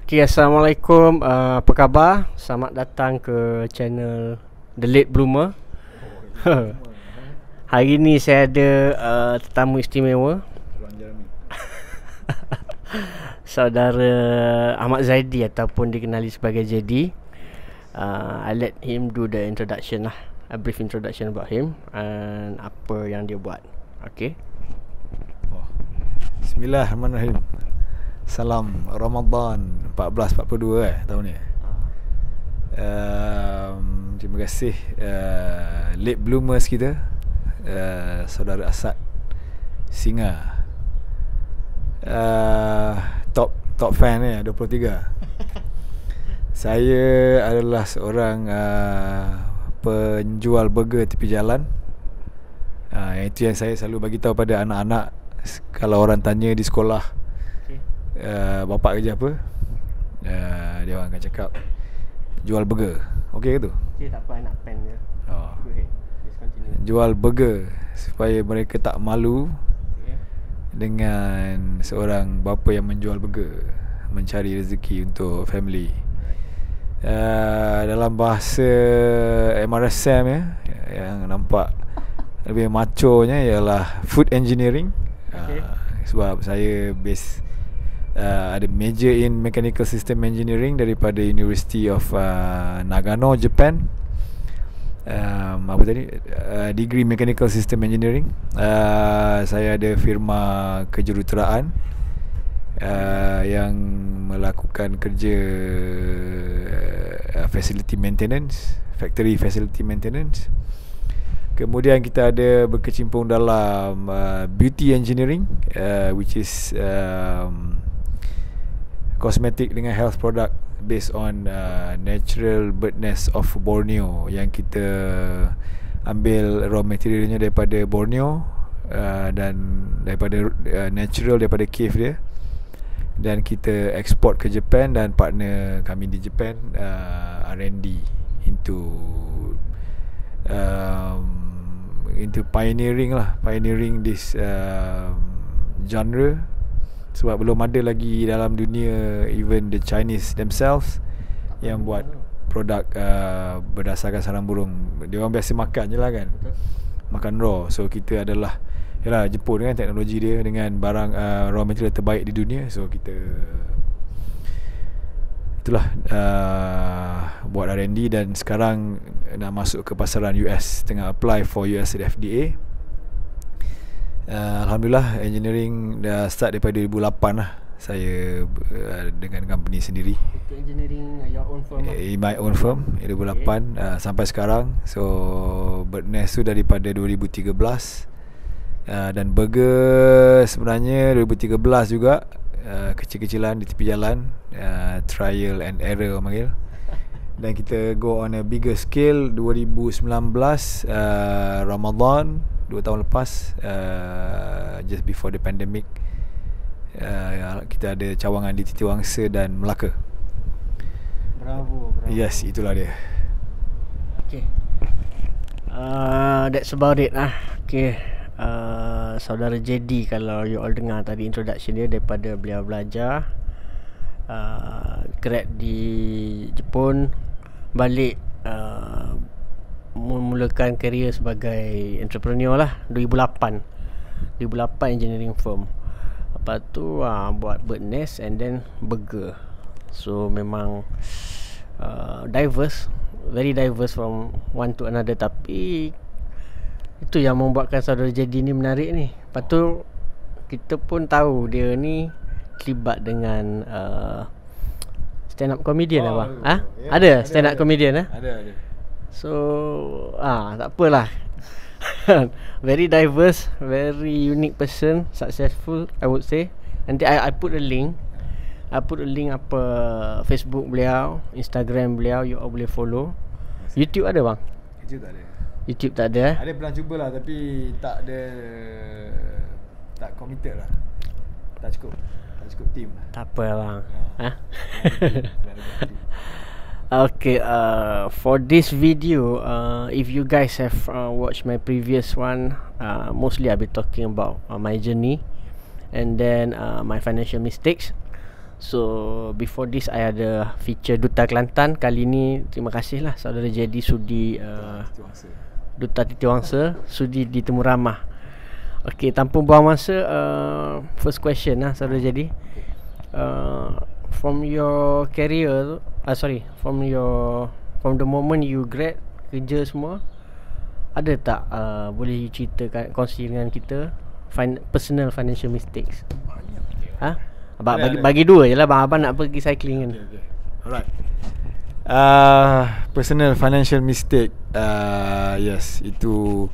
Okay, Assalamualaikum. Apa khabar? Selamat datang ke channel The Late Bloomer. Hari ni saya ada tetamu istimewa. Saudara Ahmad Zaidi ataupun dikenali sebagai JD. I let him do the introduction lah. A brief introduction about him and apa yang dia buat. Okay. Bismillahirrahmanirrahim. Salam Ramadan 1442 tahun ni. Terima kasih late bloomers kita, saudara Asad Singa, top fan ni 23. Saya adalah seorang penjual burger tepi jalan. Itu yang saya selalu bagi tahu pada anak-anak kalau orang tanya di sekolah, bapak kerja apa, dia orang akan cakap jual burger. Okey ke tu? Okay, tak apa, nak pen je. Go ahead. Just continue. Jual burger supaya mereka tak malu dengan seorang bapa yang menjual burger, mencari rezeki untuk family. Dalam bahasa MRSM yang nampak lebih machonya ialah food engineering. Sebab saya base ada major in mechanical system engineering daripada University of Nagano, Japan. Apa tadi? Degree mechanical system engineering. Saya ada firma kejuruteraan yang melakukan kerja facility maintenance, factory facility maintenance. Kemudian kita ada berkecimpung dalam beauty engineering, which is cosmetic dengan health product based on natural bird nest of Borneo, yang kita ambil raw materialnya daripada Borneo, dan daripada natural, daripada cave dia, dan kita export ke Japan, dan partner kami di Japan R&D into pioneering this genre. Sebab belum ada lagi dalam dunia, even the Chinese themselves, yang buat produk berdasarkan sarang burung. Dia orang biasa makan je lah kan. Betul. Makan raw. So kita adalah, yalah, Jepun kan, teknologi dia dengan barang raw material terbaik di dunia. So kita itulah buat R&D, dan sekarang nak masuk ke pasaran US, tengah apply for US FDA. Alhamdulillah, engineering dah start daripada 2008 lah. Saya dengan company sendiri. Itu engineering your own firm? My own firm 2008 sampai sekarang. So bird nest tu daripada 2013. Dan burger sebenarnya 2013 juga, kecil-kecilan di tepi jalan, trial and error orang panggil. Dan kita go on a bigger scale 2019 Ramadan 2 tahun lepas, just before the pandemic. Kita ada cawangan di Titiwangsa dan Melaka. Bravo. Yes, itulah dia. Okay, that's about it lah. Okay, saudara JD, kalau you all dengar tadi introduction dia, daripada beliau belajar grad di Jepun, balik memulakan kerjaya sebagai entrepreneur lah 2008 engineering firm. Lepas tu buat bird nest and then burger. So memang diverse, very diverse from one to another. Tapi itu yang membuatkan saudara JD ni menarik ni. Lepas tu kita pun tahu dia ni terlibat dengan stand up comedian lah bang. Ada stand up comedian Ada. So tak apalah. Very diverse, very unique person, successful, I would say. Nanti I put a link apa Facebook beliau, Instagram beliau, you all boleh follow. YouTube ada bang? YouTube tak ada. Ada pernah cuba lah, tapi tak committed lah. Tak cukup team lah. Tak apa bang. Okay, for this video, if you guys have watched my previous one, mostly I'll be talking about my journey and then my financial mistakes. So before this I ada feature Duta Kelantan. Kali ni terima kasih lah saudara Jadi sudi Duta Titiwangsa sudi ditemu ramah. Okay, tanpa buang masa, first question lah saudara Jadi. From your career, from the moment you grad kerja semua, ada tak boleh you ceritakan, kongsi dengan kita personal financial mistakes? Bagi dua je lah, abang nak pergi cycling kan. Okay. Alright. Personal financial mistake, yes, itu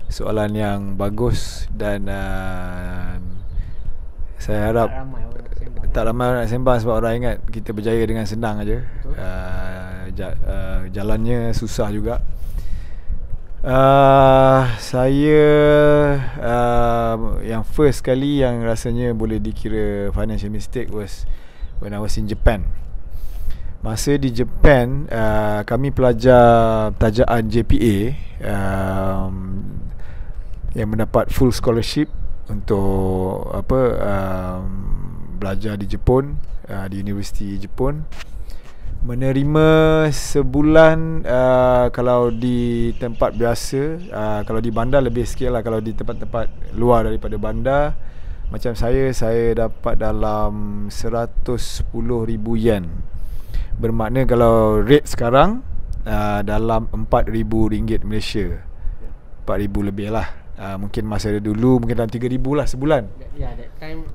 soalan yang bagus dan saya harap tak ramai orang nak sembang sebab orang ingat kita berjaya dengan senang aja. Jalannya susah juga. Saya yang first kali yang rasanya boleh dikira financial mistake was when I was in Japan. Masa di Japan, kami pelajar tajaan JPA yang mendapat full scholarship untuk belajar di Jepun, di Universiti Jepun. Menerima sebulan kalau di tempat biasa, kalau di bandar lebih sikit lah. Kalau di tempat-tempat luar daripada bandar, macam saya dapat dalam 110,000 yen. Bermakna kalau rate sekarang dalam RM4,000 Malaysia, 4,000 lebih lah. Mungkin masa dulu mungkin dalam 3,000 lah sebulan. Yeah, that time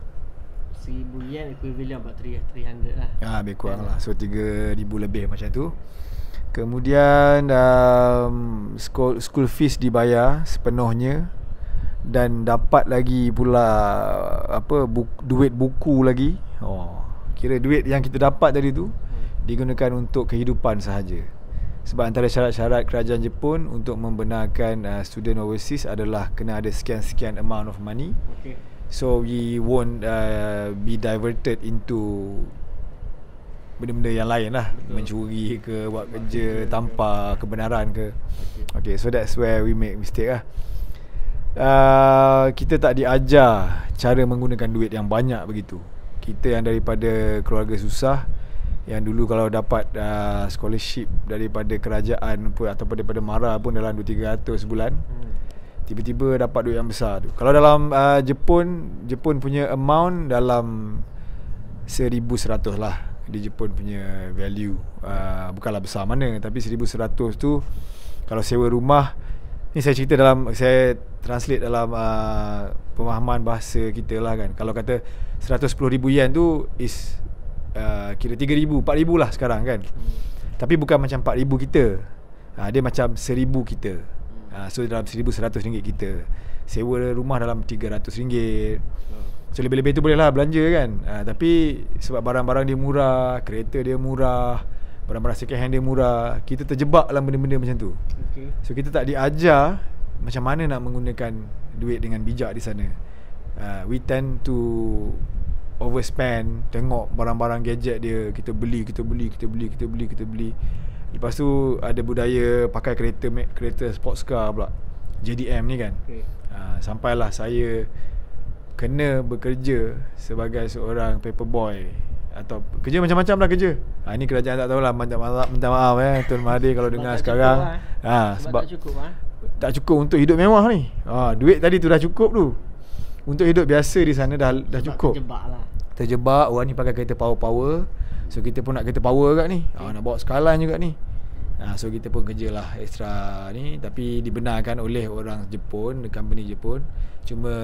1,000 yen equivalent about 300 lah. Lebih kurang lah. So 3,000 lebih macam tu. Kemudian school fees dibayar sepenuhnya. Dan dapat lagi pula duit buku lagi. Kira duit yang kita dapat tadi tu digunakan untuk kehidupan sahaja. Sebab antara syarat-syarat kerajaan Jepun untuk membenarkan student overseas adalah kena ada sekian-sekian amount of money. Okay. So we won't be diverted into benda-benda yang lain lah. Betul. Mencuri ke, buat kerja tanpa kebenaran ke. Okay, so that's where we make mistake lah. Kita tak diajar cara menggunakan duit yang banyak begitu. Kita yang daripada keluarga susah, yang dulu kalau dapat scholarship daripada kerajaan pun, ataupun daripada MARA pun dalam 200-300 sebulan, tiba-tiba dapat duit yang besar tu. Kalau dalam Jepun punya amount dalam 1,100 lah. Di Jepun punya value, bukanlah besar mana, tapi 1,100 tu kalau sewa rumah, ni saya cerita saya translate dalam pemahaman bahasa kita lah kan. Kalau kata 110,000 yen tu is kira 3,000, 4,000 lah sekarang kan. Tapi bukan macam 4,000 kita, dia macam 1,000 kita. So dalam 1,100 ringgit kita. Sewa rumah dalam 300 ringgit. So lebih-lebih tu boleh lah belanja kan. Tapi sebab barang-barang dia murah, kereta dia murah, barang-barang second hand dia murah, kita terjebak dalam benda-benda macam tu. Okay. So kita tak diajar macam mana nak menggunakan duit dengan bijak di sana. We tend to overspend, tengok barang-barang gadget dia, kita beli. Lepas tu ada budaya pakai kereta sports car pula, JDM ni kan. Okay. Sampailah saya kena bekerja sebagai seorang paperboy, atau kerja macam-macam lah kerja. Ini kerajaan tak tahulah, minta maaf Tuan Mahathir kalau dengar sekarang. Sebab tak cukup untuk hidup mewah ni. Duit tadi tu dah cukup tu. Untuk hidup biasa di sana dah cukup. Terjebak. Orang ni pakai kereta power. So kita pun nak kereta power kat ni. Nak bawa sekalan juga ni. So kita pun kerjalah extra ni. Tapi dibenarkan oleh orang Jepun, company Jepun. Cuma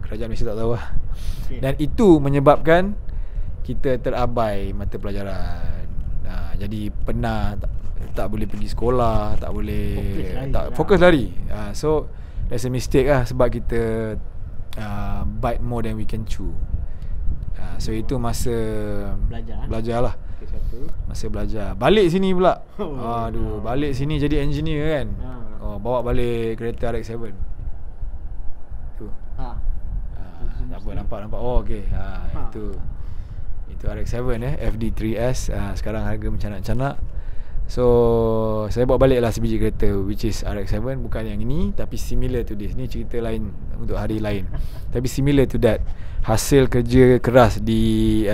kerajaan Malaysia tak tahu lah. Okay. Dan itu menyebabkan kita terabai mata pelajaran. Jadi penat, tak boleh pergi sekolah, tak boleh fokus lari. So that's a mistake lah, sebab kita bite more than we can chew. So itu masa belajar lah. Masa belajar. Balik sini pula. Balik sini jadi engineer kan. Bawa balik kereta RX-7 tu. Tak apa, nampak. Okay. Itu RX-7 FD3S. Sekarang harga mencanak-canak. So saya bawa balik lah sebiji kereta, which is RX-7. Bukan yang ini, tapi similar to this. Ni cerita lain untuk hari lain. Tapi similar to that. Hasil kerja keras di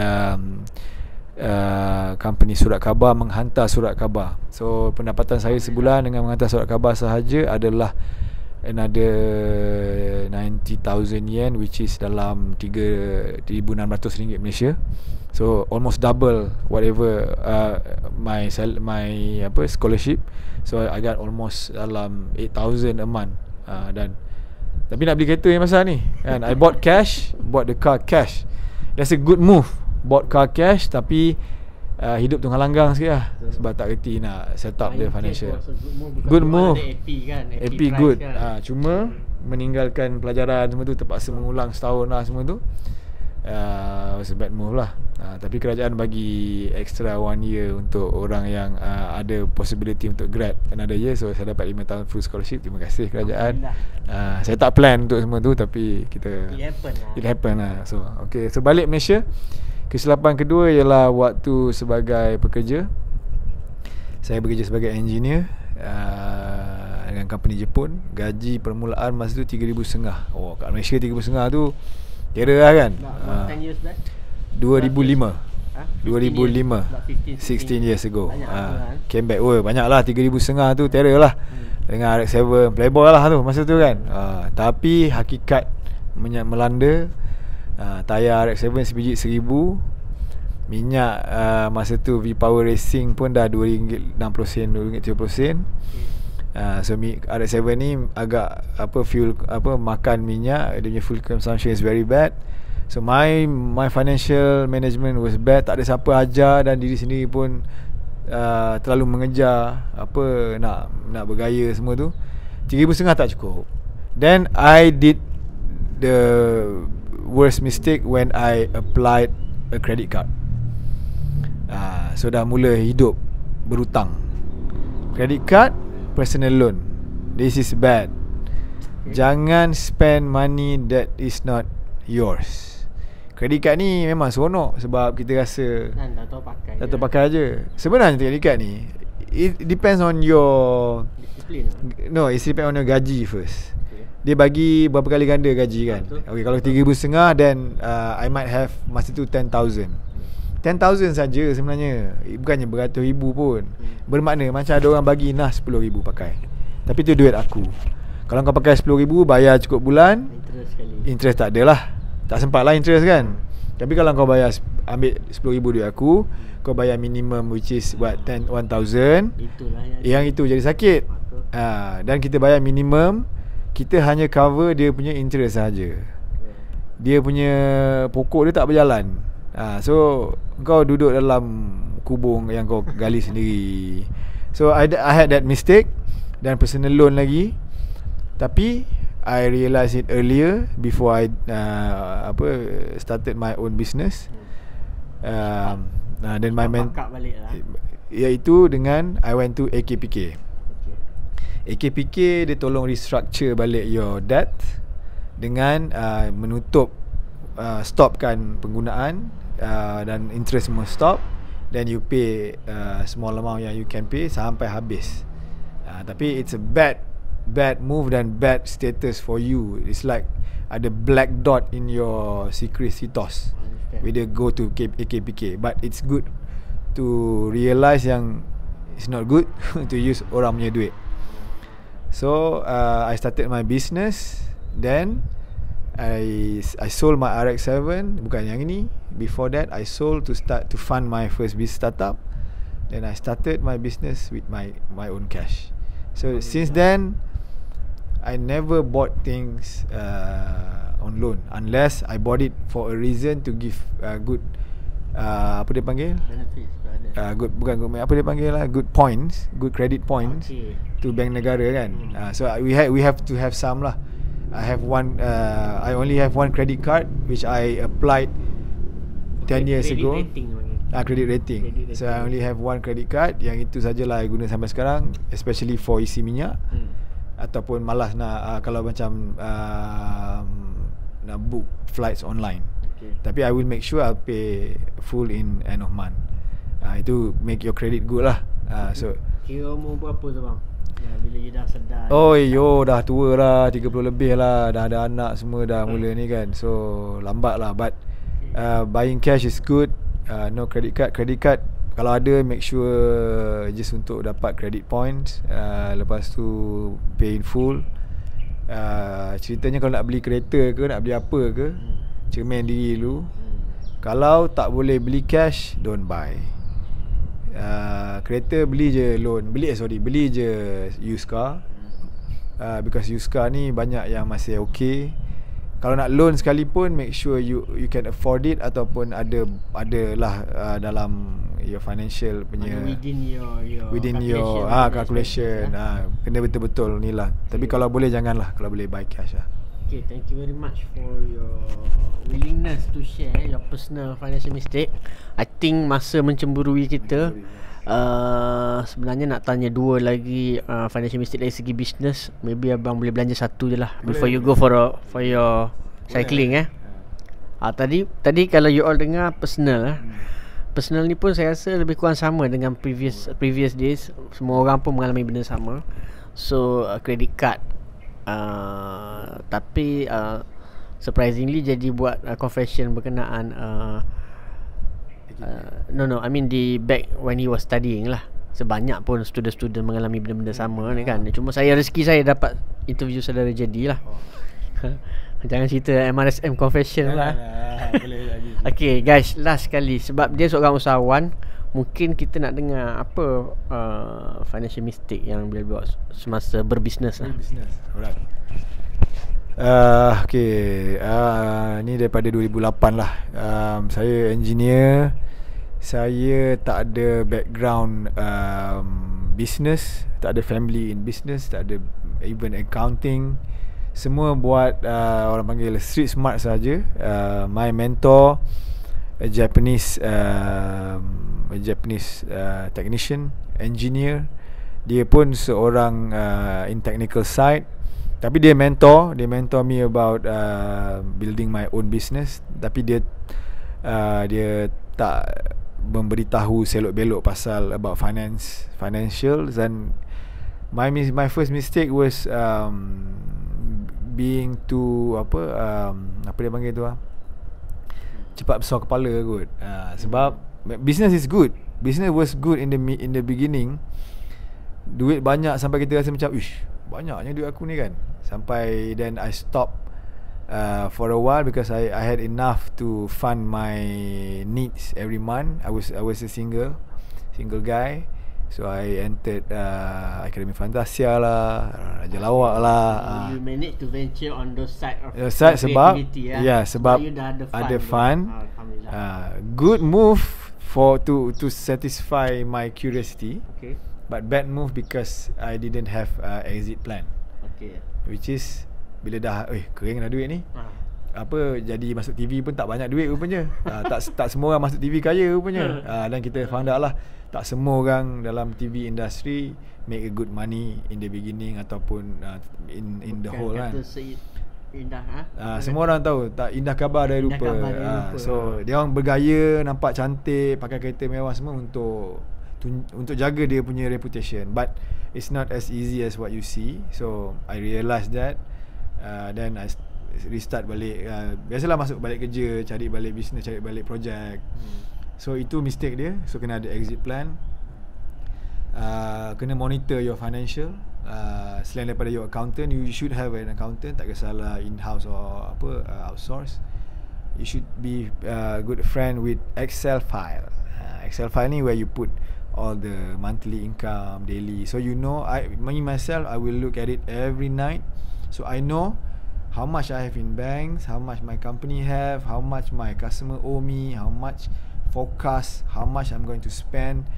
company surat khabar, menghantar surat khabar. So pendapatan saya sebulan dengan menghantar surat khabar sahaja adalah another 90,000 yen, which is dalam 3,600 ringgit Malaysia. So almost double whatever my scholarship. So I got almost dalam 8,000 a month. Dan tapi nak beli kereta yang pasal ni kan, I bought the car cash. That's a good move. Bought car cash, tapi hidup tengah langgang sikit lah, sebab tak reti nak set up the financial. Good move. AP good kan? Cuma meninggalkan pelajaran semua tu, terpaksa mengulang setahun lah semua tu. Was a bad move lah. Tapi kerajaan bagi extra 1 year untuk orang yang ada possibility untuk grad another year. So saya dapat 5 tahun full scholarship. Terima kasih kerajaan. Saya tak plan untuk semua tu, tapi it happen lah. So okay, so balik Malaysia. Kesilapan kedua ialah waktu sebagai pekerja. Saya bekerja sebagai engineer dengan company Jepun. Gaji permulaan masa tu 3,500. Oh, kat Malaysia 3,500 tu kira lah kan. 10 years back 2005. 16 years ago. Came back. Banyak lah 3,500 tu, terror lah. Dengan RX-7 Playboy lah tu masa tu kan. Tapi hakikat melanda. Tayar RX-7 sebiji 1,000. Minyak masa tu V-Power Racing pun dah RM2.60, RM2.70. So RX-7 ni agak fuel makan minyak, dia punya fuel consumption is very bad. So my financial management was bad. Tak ada siapa ajar, dan diri sendiri pun terlalu mengejar nak bergaya semua tu. 3,500 tak cukup. Then I did the worst mistake when I applied a credit card. So dah mula hidup berhutang. Credit card, personal loan. This is bad. Jangan spend money that is not yours. Credit card ni memang seronok sebab kita rasa tak tahu pakai je. Sebenarnya credit card ni, it depends on your discipline. No, it depends on your gaji first. Dia bagi berapa kali ganda gaji kan. Okay, kalau 3,500, then I might have masa tu 10,000. 10,000 saja sebenarnya, bukannya beratus ribu pun. Bermakna macam ada orang bagi 10,000 pakai. Tapi tu duit aku. Kalau kau pakai 10,000, bayar cukup bulan, interest tak ada lah. Tak sempat lah interest kan. Tapi kalau kau bayar, ambil 10,000 duit aku, kau bayar minimum, which is what, 1,000. Yang itu jadi sakit. Dan kita bayar minimum, kita hanya cover dia punya interest saja. Dia punya pokok dia tak berjalan. So kau duduk dalam kubung yang kau gali sendiri. So I had that mistake. Dan personal loan lagi. Tapi I realised it earlier, before I started my own business. Then my iaitu dengan I went to AKPK. AKPK dia tolong restructure balik your debt dengan menutup, stopkan penggunaan, dan interest semua stop. Then you pay small amount yang you can pay sampai habis. Tapi it's a bad move dan bad status for you. It's like ada black dot in your secretitos whether go to AKPK. But it's good to realise yang it's not good to use orang punya duit. So I started my business. Then I sold my RX-7. Bukan yang ini. Before that I sold to fund my first business startup. Then I started my business with my own cash. So since then I never bought things on loan, unless I bought it for a reason to give good apa dia panggil? Good points, good credit points to bank negara kan. So we have to have some lah. I only have one credit card which I applied 10 years ago. Credit rating. So I only have one credit card. Yang itu sajalah I guna sampai sekarang, especially for isi minyak. Ataupun malas nak kalau macam nak book flights online. Tapi I will make sure I'll pay full in end of month. Itu make your credit good lah. So kira umur berapa tu bang? Bila you dah sedar. Dah tua lah, 30 lebih lah, dah ada anak semua dah mula ni kan. So lambat lah, but buying cash is good. No credit card kalau ada, make sure just untuk dapat credit points. Lepas tu pay in full. Ceritanya kalau nak beli kereta ke, nak beli apa ke, cermin diri dulu. Kalau tak boleh beli cash, don't buy. Kereta beli je beli je used car. Because used car ni banyak yang masih okay. Kalau nak loan sekalipun, make sure you can afford it, ataupun ada lah dalam your financial punya, within your calculation. Kena betul-betul ni lah. Tapi kalau boleh janganlah, kalau boleh buy cash lah. Okay, thank you very much for your willingness to share your personal financial mistake. I think masa mencemburui kita. Sebenarnya nak tanya dua lagi financial mistake dari segi business. Maybe abang boleh belanja satu je lah before you go for your cycling. Tadi kalau you all dengar personal, personal ni pun saya rasa lebih kurang sama dengan previous days. Semua orang pun mengalami benda sama. So credit card, tapi surprisingly jadi buat confession berkenaan I mean back when he was studying lah. Sebanyak pun student-student mengalami benda-benda sama ni kan. Cuma rezeki saya dapat interview saudara jadi lah. Jangan cerita MRSM confession lah. Boleh lagi. Okay guys, last sekali, sebab dia seorang usahawan, mungkin kita nak dengar apa financial mistake yang dia buat semasa berbisnes lah. Alright. Ni daripada 2008 lah. Saya engineer. Saya tak ada background business, tak ada family in business, tak ada even accounting. Semua buat orang panggil street smart saja. My mentor, a Japanese technician, engineer. Dia pun seorang in technical side. Tapi dia mentor me about building my own business. Tapi dia tak memberitahu selok-belok pasal about financial. Dan my first mistake was being too apa dia panggil tu cepat besar kepala kot. Sebab business is good. Business was good in the beginning. Duit banyak sampai kita rasa macam banyaknya duit aku ni kan. Sampai then I stop for a while because I had enough to fund my needs every month. I was a single guy. So I entered Akademi Fantasia lah, Raja Lawak lah. You managed to venture on those side of sebab sebab you dah ada fun. Good move to satisfy my curiosity. Okay. But bad move because I didn't have exit plan. Okay. Which is bila dah kering dah duit ni. Jadi masuk TV pun tak banyak duit rupanya. Tak semua orang masuk TV kaya rupanya. Dan kita found out lah, tak semua orang dalam TV industry make a good money in the beginning ataupun in the whole kan. Indah semua orang tahu tak indah khabar dari rupa. So dia orang bergaya, nampak cantik, pakai kereta mewah semua untuk jaga dia punya reputation. But it's not as easy as what you see. So I realised that. Then I restart balik. Biasalah masuk balik kerja, cari balik business, cari balik projek. So itu mistake dia. So kena ada exit plan. Kena monitor your financial. Selain daripada your accountant, you should have an accountant. Tak kisahlah in-house or outsource. You should be a good friend with Excel file. Excel file ni where you put all the monthly income, daily. So you know, myself, I will look at it every night. So I know how much I have in banks, how much my company have, how much my customer owe me, how much forecast, how much I'm going to spend.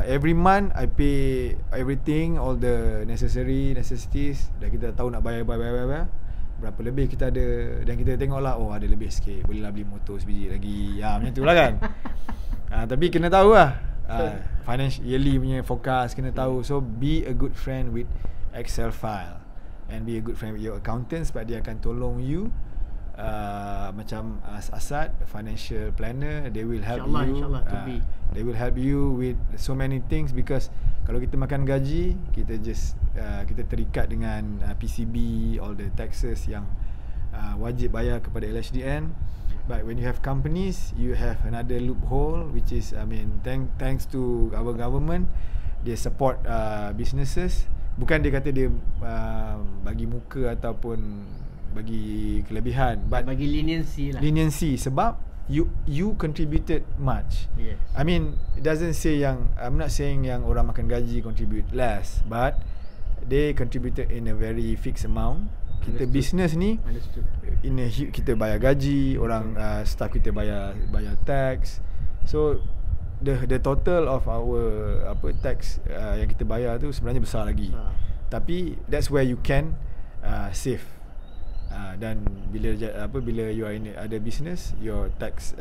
Every month I pay everything, all the necessities. Dan kita tahu nak bayar berapa lebih kita ada. Dan kita tengok lah, ada lebih sikit, bolehlah beli motor sebiji lagi. Macam tu lah kan. Tapi kena tahu lah financial yearly punya forecast, kena tahu. So be a good friend with Excel file, and be a good friend with your accountant, sebab dia akan tolong you macam Asad, financial planner, they will help InsyaAllah, you. They will help you with so many things, because kalau kita makan gaji, kita just kita terikat dengan PCB, all the taxes yang wajib bayar kepada LHDN. But when you have companies, you have another loophole, which is, I mean, thanks to our government, they support businesses. Bukan dia kata dia bagi muka ataupun bagi kelebihan, but bagi leniency lah. Leniency sebab you contributed much. Yes. I mean, it doesn't say yang, I'm not saying yang orang makan gaji contribute less, but they contributed in a very fixed amount. Kita business ni kita bayar gaji, orang staff kita bayar tax. So the total of our tax yang kita bayar tu sebenarnya besar lagi. Tapi that's where you can save. Dan bila you are in other business, your tax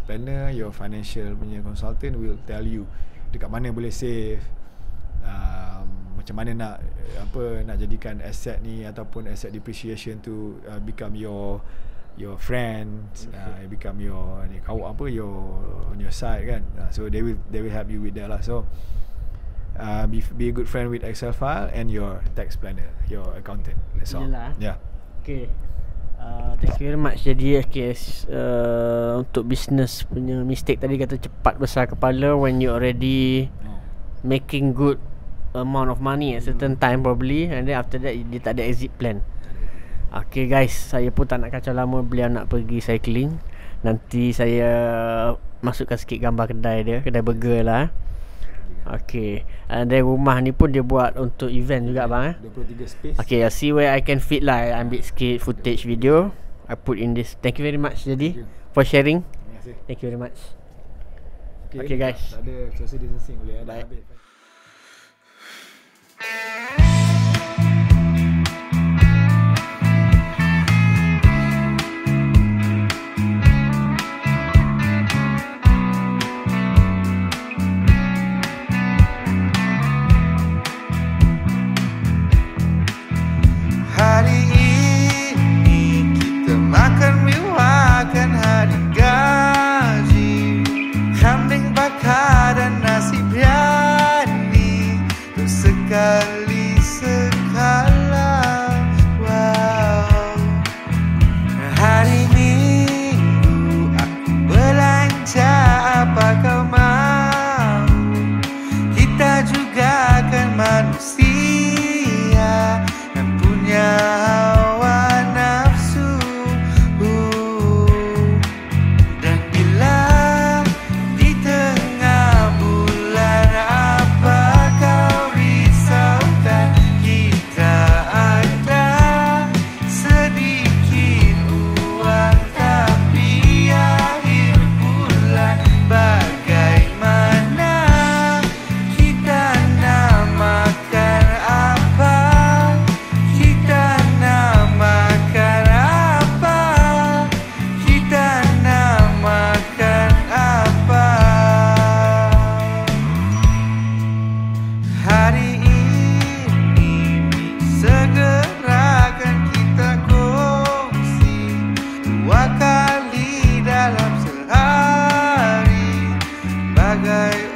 planner, your financial punya consultant will tell you dekat mana boleh save, macam mana nak jadikan asset ni ataupun asset depreciation tu become your friend, become your on your side kan. So they will help you with that lah. So be a good friend with Excel file and your tax planner, your accountant. That's all. Yeah. Okay. Thank you very much. Jadi untuk business punya mistake tadi, kata cepat besar kepala. When you already making good amount of money at certain time probably, and then after that dia tak ada exit plan. Okay guys, saya pun tak nak kacau lama. Beliau nak pergi cycling. Nanti saya masukkan sikit gambar kedai dia, kedai burger lah. Okay, and then rumah ni pun dia buat untuk event juga bang 23 space. Okay, I see where I can fit lah. I ambil sikit footage video, I put in this. Thank you very much jadi for sharing. Thank you very much. Okay guys, tak ada social distancing boleh ada habis. Hari ini kita makan mewahkan hari gaji, kambing bakar dan nasi biryani untuk sekali sekala. Wow. Hari Minggu aku belanja apa kau mau, kita juga kan manusia punya hawa nafsu. Dan bila di tengah bulan apa kau risaukan, kita ada sedikit uang, tapi akhir bulan bagaimana kita nak makan apa? Hari ini segerakan kita kongsi 2 kali dalam sehari, bagai